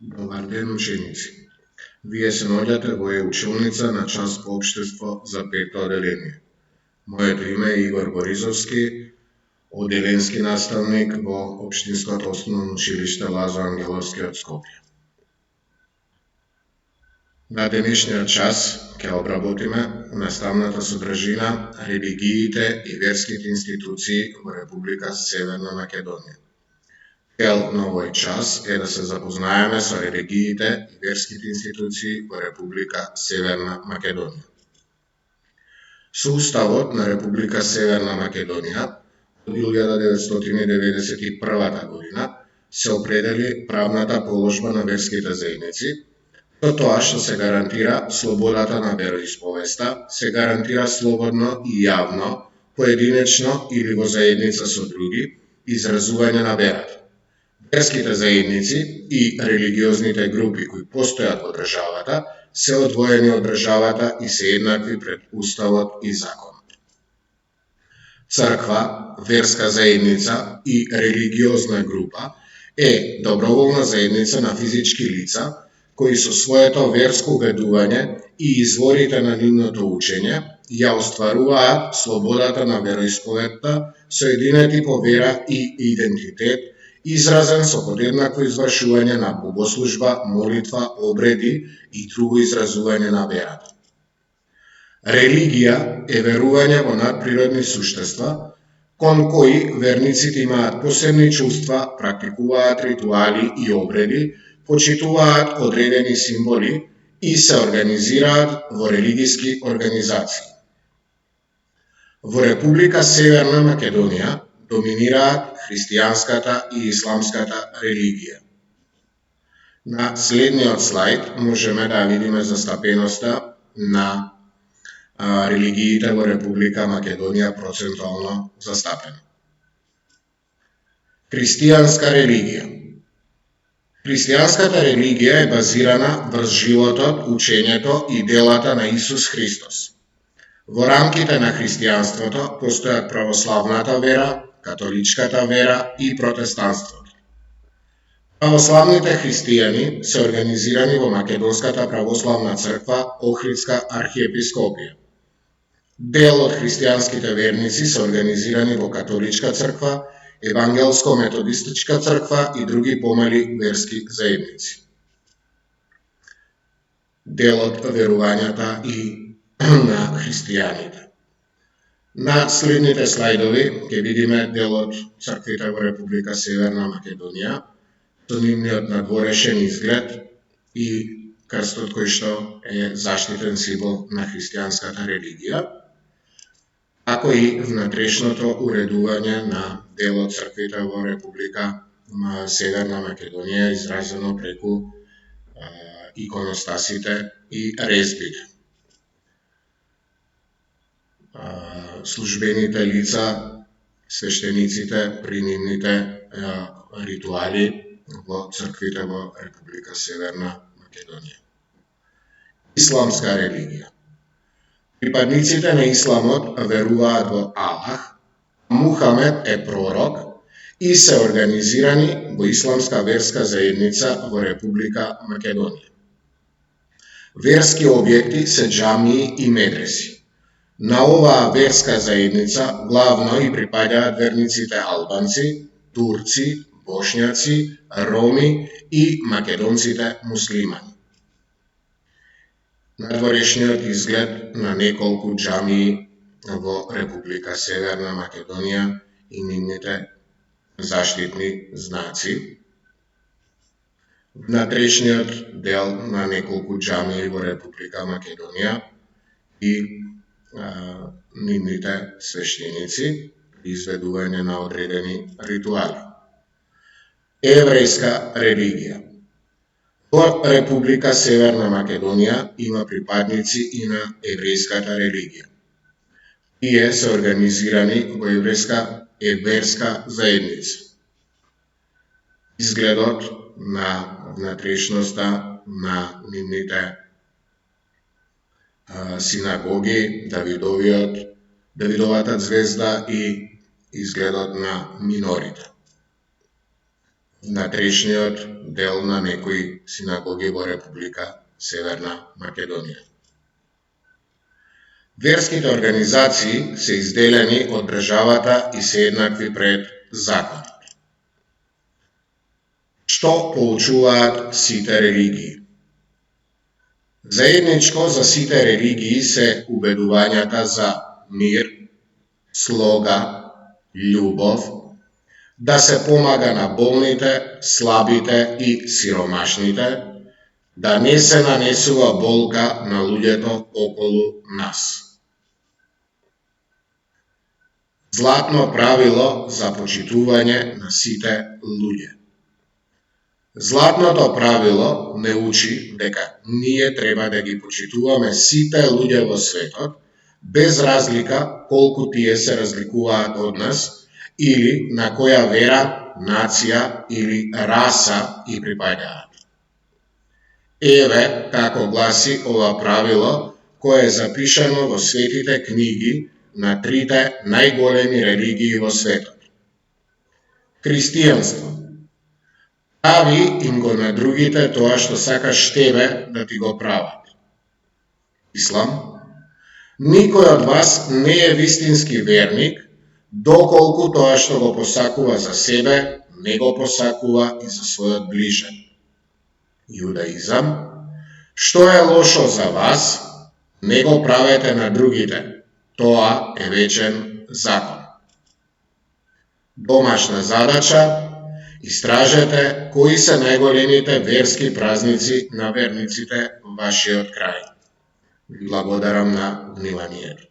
Добар ден, ученици. Вие се наоѓате во училница на час по општество за пето оделение. Моето име е Игор Борисовски, оделенски наставник во Општинското основно училиште Лазо Ангеловски од Скопје. На денешниот час ќе обработиме наставната содржина религиите и верските институции во Република Северна Македонија. Цел на овој час е да се запознаеме со религиите и верските институции во Република Северна Македонија. Со Уставот на Република Северна Македонија од 1991 година се определи правната положба на верските заедници, со тоа што се гарантира слободата на вероисповеста, се гарантира слободно и јавно, поединечно или во заедница со други, изразување на верата. Верските заедници и религиозните групи кои постојат во државата се одвоени од државата и се еднакви пред Уставот и законот. Црква, верска заедница и религиозна група е доброволна заедница на физички лица кои со своето верско убедување и изворите на нивното учење ја остваруваат слободата на вероисповедта соединети по вера и идентитет, изразен со подеднакво извршување на богослужба, молитва, обреди и друго изразување на верата. Религија е верување во надприродни суштества, кон кои верниците имаат посебни чувства, практикуваат ритуали и обреди, почитуваат одредени символи и се организираат во религиски организации. Во Република Северна Македонија доминираат христијанската и исламската религија. На следниот слајд можеме да видиме застапеноста на религиите во Република Македонија процентуално застапено. Христијанска религија. Христијанската религија е базирана врз животот, учењето и делата на Исус Христос. Во рамките на христијанството постојат православната вера, католичката вера и протестанството. Православните христијани се организирани во Македонската православна црква Охридска архиепископија. Дел од христијанските верници се организирани во католичка црква, евангелско-методистичка црква и други помали верски заедници. Дел од верувањата и на христијаните. На следните слајдови ќе видиме дел од црквите во Република Северна Македонија, со нивниот надворешен изглед и крстот кој што е заштитен символ на христијанската религија, како и внатрешното уредување на дел од црквите во Република Северна Македонија, изразено преку иконостасите и резбите. Службените лица, свештениците при нивните ритуали во црквите во Република Северна Македонија. Исламска религија. Припадниците на исламот веруваат во Аллах, Мухамед е пророк и се организирани во исламска верска заедница во Република Македонија. Верски објекти се џамии и медреси. На оваа верска заедница главно и припаѓаат верниците албанци, турци, бошњаци, роми и македонците муслимани. Надворешниот изглед на неколку џамии во Република Северна Македонија и нивните заштитни знаци. Внатрешниот дел на неколку џамии во Република Македонија и нивните свештеници изведување на одредени ритуали. Еврејска религија. Во Република Северна Македонија има припадници и на еврејската религија. Тие се организирани во верска заедница. Изгледот на внатрешноста на нивните синагоги, Давидовата звезда и изгледот на минорите. внатрешниот дел на некои синагоги во Република Северна Македонија. Верските организации се изделени од државата и се еднакви пред законот. Што поучуваат сите религии? Заедничко за сите религии се убедувањата за мир, слога, љубов, да се помага на болните, слабите и сиромашните, да не се нанесува болка на луѓето околу нас. Златно правило за почитување на сите луѓе. Златното правило не учи дека ние треба да ги почитуваме сите луѓе во светот, без разлика колку тие се разликуваат од нас или на која вера, нација или раса и припаѓаат. Еве како гласи ова правило кое е запишано во светите книги на трите најголеми религии во светот. Христијанство. Прави им го на другите тоа што сакаш тебе да ти го прават. Ислам. Никој од вас не е вистински верник, доколку тоа што го посакува за себе, не го посакува и за својот ближен. Јудаизам. Што е лошо за вас, не го правете на другите, тоа е вечен закон. Домашна задача. Истражете кои се најголемите верски празници на верниците во вашиот крај. Ви благодарам на вниманието.